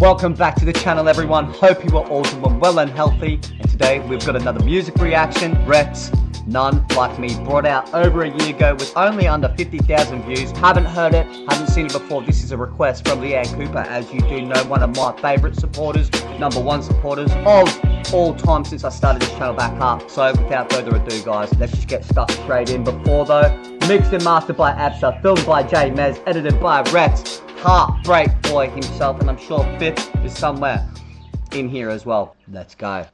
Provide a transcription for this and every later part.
Welcome back to the channel, everyone. Hope you are all doing well and healthy. And today we've got another music reaction. RETZ, None Like Me, brought out over a year ago with only under 50,000 views. Haven't heard it, haven't seen it before. This is a request from Leanne Cooper, as you do know, one of my favourite supporters, #1 supporters of all time since I started this channel back up. So without further ado, guys, let's just get stuck straight in. Before though, mixed and mastered by Absa, filmed by J Mez, edited by RETZ, Heartbreak Boy himself, and I'm sure Fifth is somewhere in here as well. Let's go.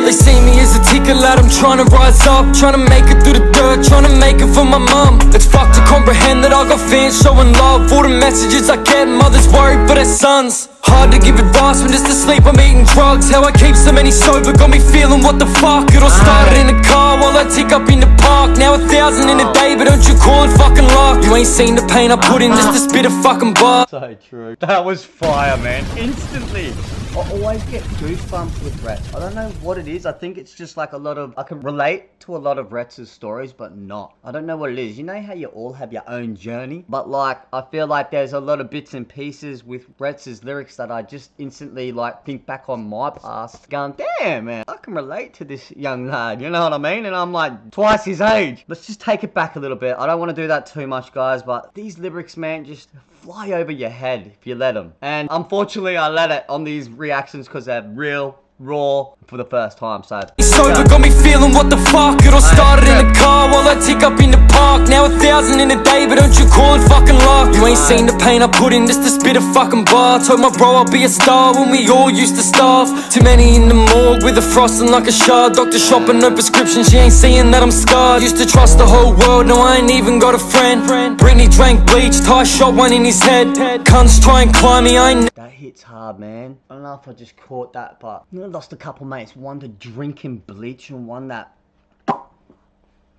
They see me as a ticket lad, I'm trying to rise up, trying to make it through the dirt, trying to make it for my mum. It's fucked to comprehend that I got fans showing love. All the messages I get, mothers worried for their sons. Hard to give advice when just asleep I'm eating drugs. How I keep so many sober got me feeling what the fuck. It all started in the car while I tick up in the park. Now 1,000 in a day, but don't you call it fucking luck. You ain't seen the pain I put in just to spit a fucking bar. So true. That was fire, man. Instantly. I always get goosebumps with RETZ. I don't know what it is. I think it's just like a lot of... I can relate to a lot of RETZ's stories, but not. I don't know what it is. You know how you all have your own journey? But like, I feel like there's a lot of bits and pieces with RETZ's lyrics that I just instantly like think back on my past. Going, damn, man, I can relate to this young lad. You know what I mean? And I'm like twice his age. Let's just take it back a little bit. I don't want to do that too much, guys, but these lyrics, man, just fly over your head if you let them. And unfortunately, I let it on these reactions because they're real, raw, for the first time. So sober got me feeling what the fuck. It all started in the car while I tick up in the park. Now 1,000 in a day, but don't you call it fucking luck. You ain't seen the pain I put in just to spit a fucking bar. Told my bro I'll be a star when we all used to starve. Too many in the morgue with a frosting like a shard. Doctor shopping, no prescription, she ain't seeing that I'm scarred. Used to trust the whole world, now I ain't even got a friend. Britney drank bleach, Ty shot one in his head. Cunts try and climb me, I ain't... That hits hard, man. I don't know if I just caught that, but I lost a couple mates. One to drinking bleach and one that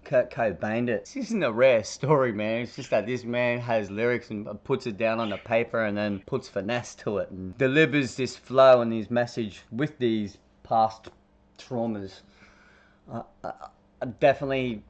Kurt Cobained it. This isn't a rare story, man. It's just that this man has lyrics and puts it down on the paper and then puts finesse to it and delivers this flow and his message with these past traumas. I definitely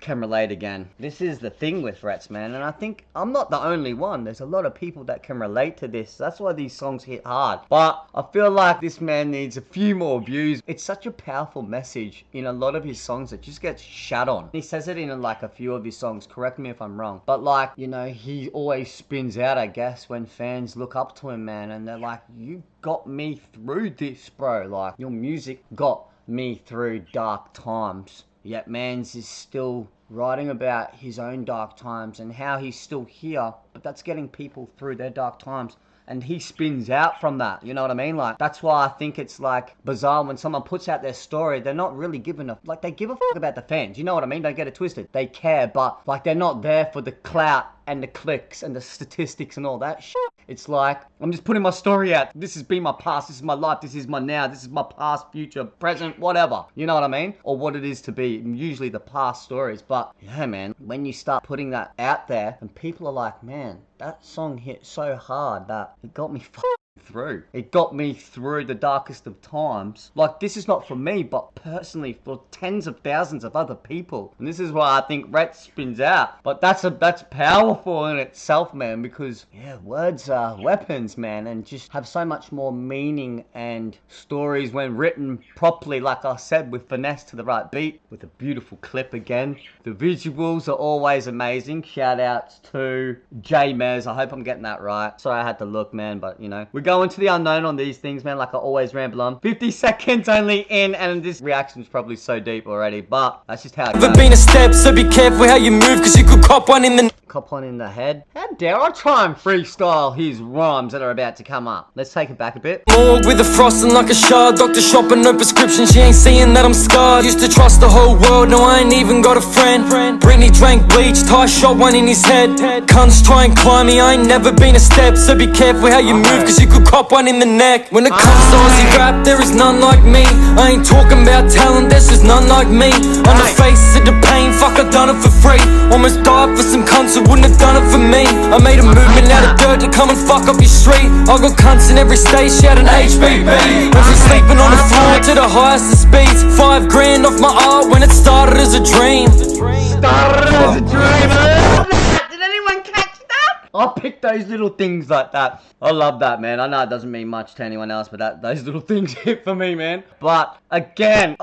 can relate again. This is the thing with RETZ, man, and I think I'm not the only one. There's a lot of people that can relate to this. That's why these songs hit hard. But I feel like this man needs a few more views. It's such a powerful message in a lot of his songs that just gets shat on. He says it in like a few of his songs, correct me if I'm wrong, but like, you know, he always spins out, I guess, when fans look up to him, man, and they're like, you got me through this, bro. Like, your music got me through dark times. Yet Mans is still writing about his own dark times and how he's still here, but that's getting people through their dark times. And he spins out from that, you know what I mean? Like, that's why I think it's like bizarre when someone puts out their story, they're not really giving a, like, they give a fuck about the fans, you know what I mean? Don't get it twisted. They care, but like, they're not there for the clout and the clicks and the statistics and all that shit. It's like, I'm just putting my story out. This has been my past, this is my life, this is my now, this is my past, future, present, whatever. You know what I mean? Or what it is to be, usually the past stories. But yeah, man, when you start putting that out there and people are like, man, that song hit so hard that it got me through. It got me through the darkest of times. Like, this is not for me, but personally for tens of thousands of other people. And this is why I think RETZ spins out. But that's powerful in itself, man, because yeah, words are weapons, man, and just have so much more meaning and stories when written properly, like I said, with finesse to the right beat, with a beautiful clip again. The visuals are always amazing. Shout outs to J Mez. I hope I'm getting that right. Sorry I had to look, man, but you know, we go into the unknown on these things, man, like I always ramble on. 50 seconds only in, and this reaction's probably so deep already, but that's just how it goes. Never been a step, so be careful how you move, cause you could cop one in the... Cop one in the head? How dare I try and freestyle his rhymes that are about to come up? Let's take it back a bit. Morgue with a frosting like a shard. Doctor shopping, no prescription, she ain't seeing that I'm scarred. Used to trust the whole world, now I ain't even got a friend. Britney drank bleach, Ty shot one in his head. Cunts try and climb me, I ain't never been a step, so be careful how you move, cause you could cop one in the neck. When it comes to Aussie rap, there is none like me. I ain't talking about talent, there's just none like me. On the face of the pain, fuck, I done it for free. Almost died for some cunts who wouldn't have done it for me. I made a movement out of dirt to come and fuck up your street. I got cunts in every state shouting HBB. Went from sleeping on the floor to the highest of speeds. 5 grand off my art when it started as a dream. Started as a dream. I love that. Did anyone catch that? I pick those little things like that. I love that, man. I know it doesn't mean much to anyone else, but those little things hit for me, man. But again,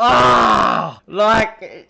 like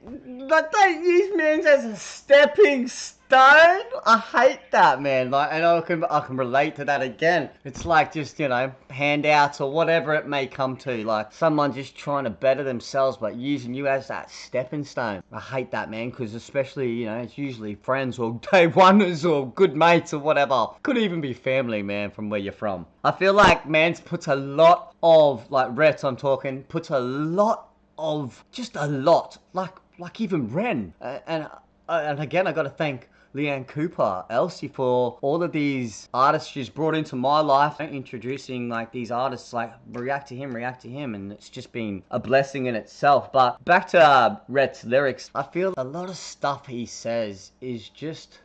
don't use men as a stepping stone. I hate that, man. Like, and I can relate to that again. It's like just, you know, handouts or whatever it may come to. Like someone just trying to better themselves, but using you as that stepping stone. I hate that, man, because especially, you know, it's usually friends or day oneers or good mates or whatever. Could even be family, man, from where you're from. I feel like Mans puts a lot of, like RETZ I'm talking, puts a lot of, just a lot, like even Ren. And again, I got to thank Leanne Cooper, Elsie, for all of these artists she's brought into my life, introducing like these artists, like react to him, and it's just been a blessing in itself. But back to RETZ lyrics, I feel a lot of stuff he says is just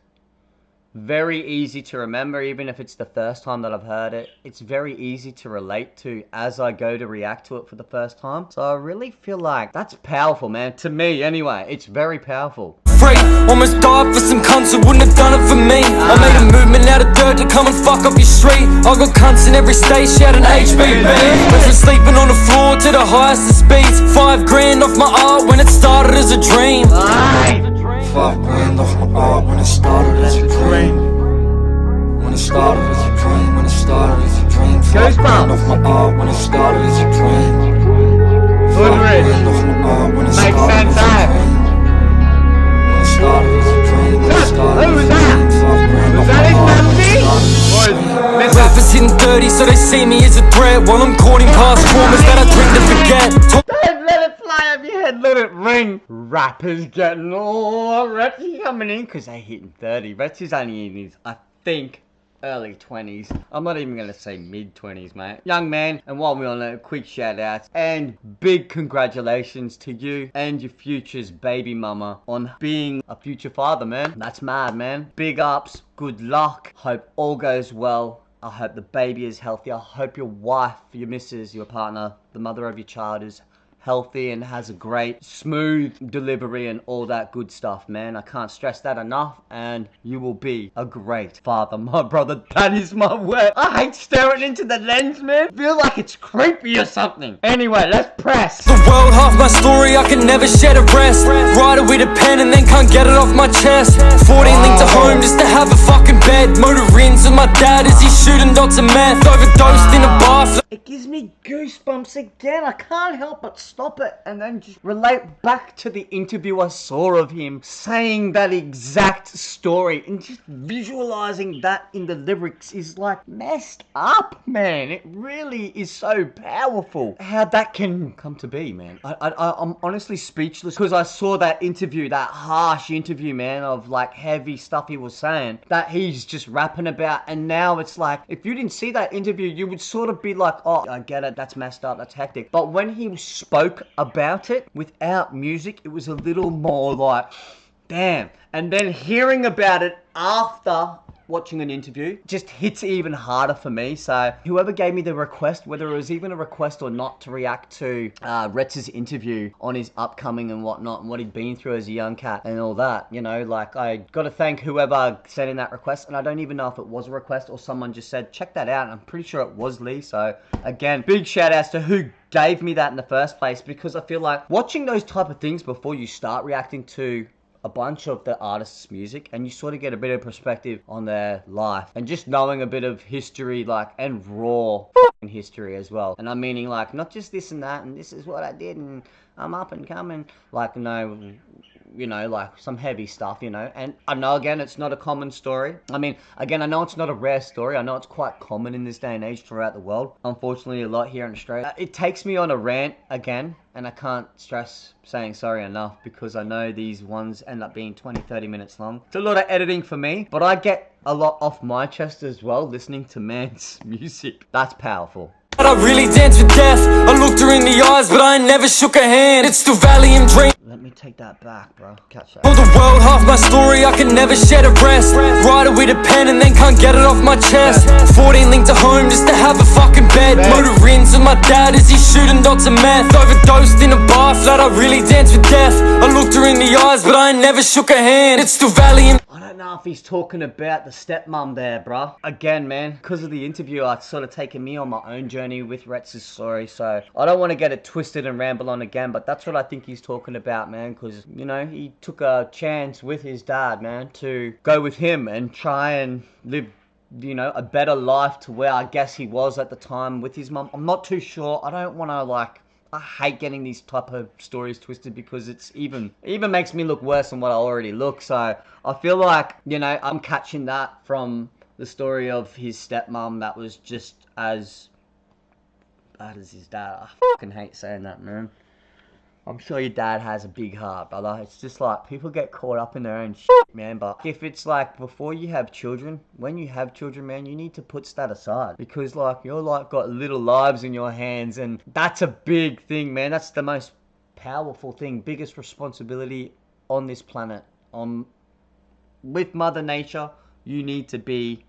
very easy to remember, even if it's the first time that I've heard it. It's very easy to relate to as I go to react to it for the first time. So I really feel like that's powerful, man. To me, anyway, it's very powerful. Free, almost died for some cunts who wouldn't have done it for me. I made a movement out of dirt to come and fuck up your street. I got cunts in every state shouting HBB. Went from sleeping on the floor to the highest of speeds. 5 grand off my art when it started as a dream. 5 grand off my art when it started as a dream. When it started as a dream, when it started as a dream. 5 grand off my art when it started as a dream. 5 grand off my art when it started as a dream. When it started as a dream, when it started as a dream. 5 grand off my art when it started as a dream. Rappers hitting 30 so they see me as a threat, while I'm courting past traumas that I drink to forget. Don't let it fly over your head, let it ring. Rappers getting all RETZ coming in because they hitting 30. RETZ is only in his, I think, early 20s. I'm not even going to say mid 20s, mate. Young man, and while we're on a quick shout outs and big congratulations to you and your future's baby mama on being a future father, man. That's mad, man. Big ups, good luck. Hope all goes well. I hope the baby is healthy. I hope your wife, your missus, your partner, the mother of your child is healthy and has a great smooth delivery and all that good stuff, man. I can't stress that enough, and you will be a great father, my brother. That is my word. I hate staring into the lens, man. I feel like it's creepy or something. Anyway, let's press. The world, half my story, I can never shed a rest. Write it with a pen and then can't get it off my chest. 14 linked to home just to have a fucking bed. Motor ins with my dad as he's shooting dots of meth. Overdosed in a bar. It gives me goosebumps again. I can't help but stop it and then just relate back to the interview I saw of him saying that exact story, and just visualizing that in the lyrics is like messed up, man. It really is so powerful how that can come to be, man. I'm honestly speechless because I saw that interview, that harsh interview, man, of like heavy stuff he was saying that he's just rapping about, and now it's like if you didn't see that interview you would sort of be like, oh, I get it, that's messed up, that's hectic. But when he spoke about it without music, it was a little more like, damn. And then hearing about it after watching an interview just hits even harder for me. So whoever gave me the request, whether it was even a request or not, to react to RETZ's interview on his upcoming and whatnot and what he'd been through as a young cat and all that, you know, like I gotta thank whoever sent in that request. And I don't even know if it was a request or someone just said check that out, and I'm pretty sure it was Lee. So again, big shout outs to who gave me that in the first place, because I feel like watching those type of things before you start reacting to a bunch of the artist's music, and you sort of get a bit of perspective on their life, and just knowing a bit of history, like, and raw history as well. And I'm meaning like not just this and that and this is what I did and I'm up and coming, like, no, you know, like some heavy stuff, you know. And I know, again, it's not a common story. I mean, again, I know it's not a rare story. I know it's quite common in this day and age throughout the world. Unfortunately, a lot here in Australia. It takes me on a rant again, and I can't stress saying sorry enough, because I know these ones end up being 20-30 minutes long. It's a lot of editing for me, but I get a lot off my chest as well listening to man's music. That's powerful. I really danced with death. I looked her in the eyes, but I ain't never shook her hand. It's still Valium dream. Let let me take that back, bro. Catch that. For the world, half my story, I can never shed a rest. Write it with a pen and then can't get it off my chest. 14 linked to home just to have a fucking bed. Motor-ins with my dad as he's shooting dots of meth. Overdosed in a bar flat, I really danced with death. I looked her in the eyes, but I ain't never shook her hand. It's still valiant. I don't know if he's talking about the stepmom there, bruh. Again, man, because of the interview, it's sort of taken me on my own journey with RETZ's story, so I don't want to get it twisted and ramble on again, but that's what I think he's talking about, man, because, you know, he took a chance with his dad, man, to go with him and try and live, you know, a better life to where I guess he was at the time with his mum. I'm not too sure. I don't want to, like, I hate getting these type of stories twisted because it's even makes me look worse than what I already look. So I feel like, you know, I'm catching that from the story of his stepmom that was just as bad as his dad. I fucking hate saying that, man. I'm sure your dad has a big heart, brother. It's just like, people get caught up in their own shit, man. But if it's like, before you have children, when you have children, man, you need to put that aside. Because, like, you're, like, got little lives in your hands. And that's a big thing, man. That's the most powerful thing. Biggest responsibility on this planet. With Mother Nature, you need to be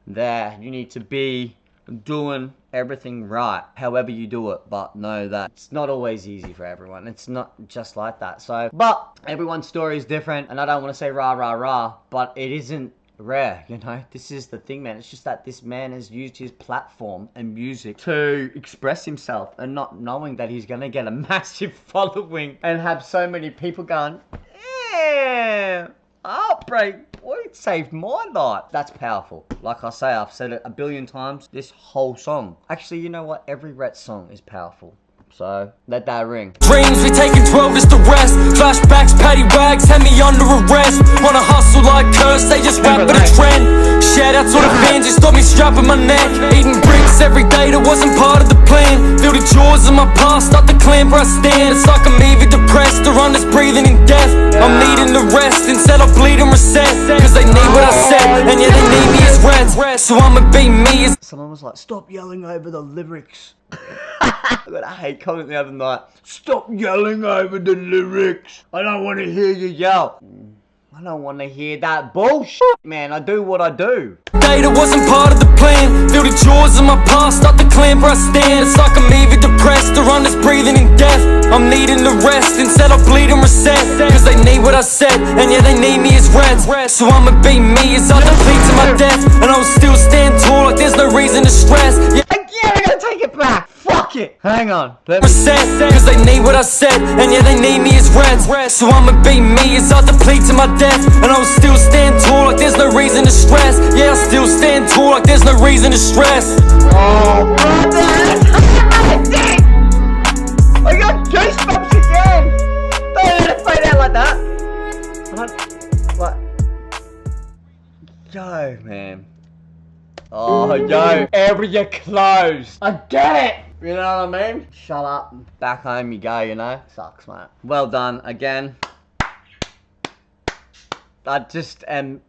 there. You need to be doing everything right, however you do it, but know that it's not always easy for everyone. It's not just like that. So, but everyone's story is different, and I don't want to say rah rah rah, but it isn't rare, you know. This is the thing, man. It's just that this man has used his platform and music to express himself, and not knowing that he's gonna get a massive following and have so many people going, yeah, Heartbreak Boy, it saved my life. That's powerful. Like I say, I've said it a billion times. This whole song. Actually, you know what? Every RETZ song is powerful. So, let that ring. Dreams, we taking 12 is the rest. Flashbacks, paddy wags, had me under arrest. Wanna hustle like curse, they just rap for the trend. Shout out to the fans, you stopped me strapping my neck. Eating bricks every day, that wasn't part of the plan. Feel the jaws of my past, start to clamp where I stand. It's like I'm either depressed or I'm just breathing in death. I'm needing the rest, instead I bleed and reset. Cause they need what I said, and yeah, they need me as RETZ. So I'ma be me as... Someone was like, stop yelling over the lyrics. I got a hate comment the other night. Stop yelling over the lyrics. I don't want to hear you yell. I don't want to hear that bullshit, man. I do what I do. That wasn't part of the plan. Feel the jaws of my past, start to clamp where I stand. It's like I'm either depressed or I'm just breathing in death. I'm needing the rest, instead I bleed and reset. Cause they need what I said, and yeah, they need me as RETZ. So I'ma be me as I deplete to my death. And I'll still stand tall like there's no reason to stress. Yeah, I gotta take it back. Fuck it. Hang on. Reset, cause they need what I said, and yeah, they need me as RETZ. So I'ma be me as I deplete to my death. And I'll still stand tall like there's no reason to stress. Yeah, I'll still stand tall like there's no reason to stress. Oh, I got goosebumps again. Don't let it fade out like that. What? Yo, man. Oh, yo, area closed. I get it. You know what I mean? Shut up. Back home you go, you know? Sucks, mate. Well done again. I just am...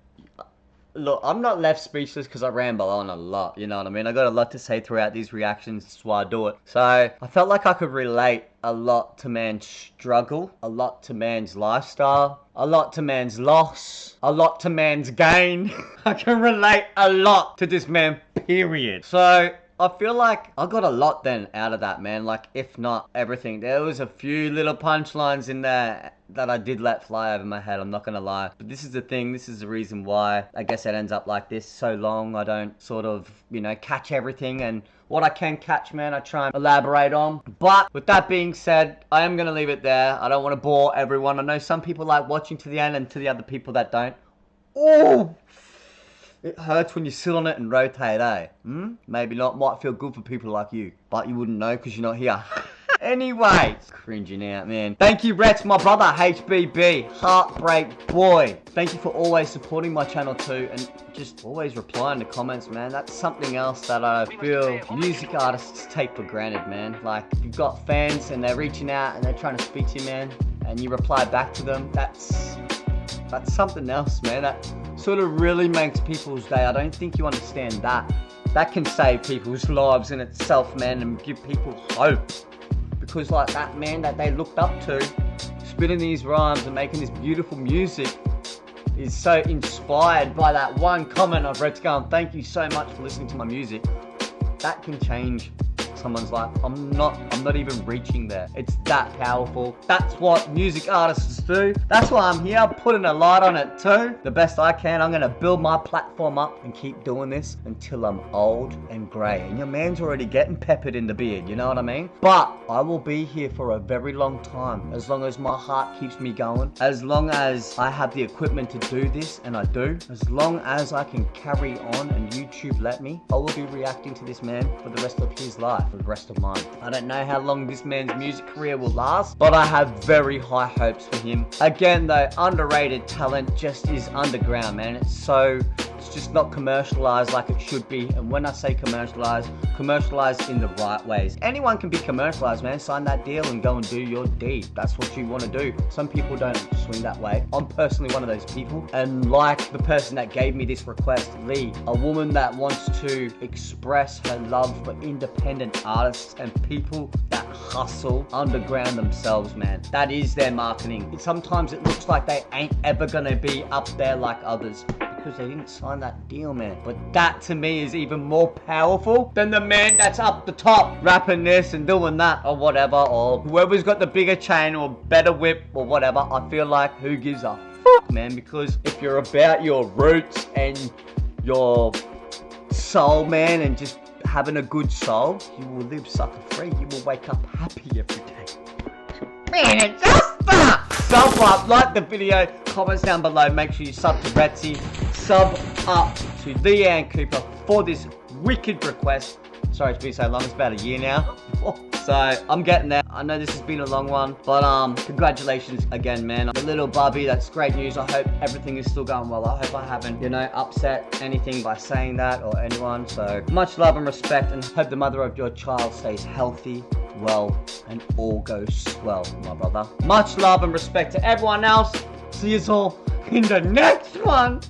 Look, I'm not left speechless because I ramble on a lot, you know what I mean? I got a lot to say throughout these reactions, that's why I do it. So, I felt like I could relate a lot to man's struggle, a lot to man's lifestyle, a lot to man's loss, a lot to man's gain. I can relate a lot to this man, period. So, I feel like I got a lot then out of that, man. Like, if not everything. There was a few little punchlines in there that I did let fly over my head, I'm not gonna lie. But this is the thing, this is the reason why I guess it ends up like this so long. I don't sort of, you know, catch everything, and what I can catch, man, I try and elaborate on. But with that being said, I am gonna leave it there. I don't want to bore everyone. I know some people like watching to the end, and to the other people that don't. Oh! It hurts when you sit on it and rotate, eh? Maybe not. Might feel good for people like you. But you wouldn't know because you're not here. Anyway, cringing out, man. Thank you, RETZ, my brother, HBB, Heartbreak Boy. Thank you for always supporting my channel too, and just always replying to comments, man. That's something else that I feel music artists take for granted, man. Like, you've got fans and they're reaching out and they're trying to speak to you, man, and you reply back to them. That's something else, man. That sort of really makes people's day. I don't think you understand that. That can save people's lives in itself, man, and give people hope. Because like that man that they looked up to spitting these rhymes and making this beautiful music is so inspired by that one comment of RETZ going, thank you so much for listening to my music, that can change someone's life. I'm not even reaching there. It's that powerful. That's what music artists do. That's why I'm here, putting a light on it too. The best I can. I'm gonna build my platform up and keep doing this until I'm old and grey. And your man's already getting peppered in the beard, you know what I mean? But I will be here for a very long time, as long as my heart keeps me going, as long as I have the equipment to do this, and I do, as long as I can carry on and YouTube let me, I will be reacting to this man for the rest of his life, for the rest of mine. I don't know how long this man's music career will last, but I have very high hopes for him. Again though, underrated talent, just is underground, man. It's just not commercialized like it should be. And when I say commercialized in the right ways. Anyone can be commercialized, man. Sign that deal and go and do your deed. That's what you want to do. Some people don't swing that way. I'm personally one of those people. And like the person that gave me this request, Lee, a woman that wants to express her love for independent artists and people that hustle underground themselves, man. That is their marketing. Sometimes it looks like they ain't ever gonna be up there like others, because they didn't sign that deal, man. But that to me is even more powerful than the man that's up the top rapping this and doing that or whatever, or whoever's got the bigger chain or better whip or whatever. I feel like who gives a fuck, man, because if you're about your roots and your soul, man, and just having a good soul, you will live sucker free. You will wake up happy every day. Man, it's just that. Sub up, like the video, comments down below, make sure you sub to RETZ, sub up to Leanne Cooper for this wicked request. Sorry it's been so long, it's about a year now. So I'm getting there. I know this has been a long one, but congratulations again, man. The little Bubby, that's great news. I hope everything is still going well. I hope I haven't, upset anything by saying that or anyone. So much love and respect, and hope the mother of your child stays healthy, well, and all goes well, my brother. Much love and respect to everyone else. See you all in the next one.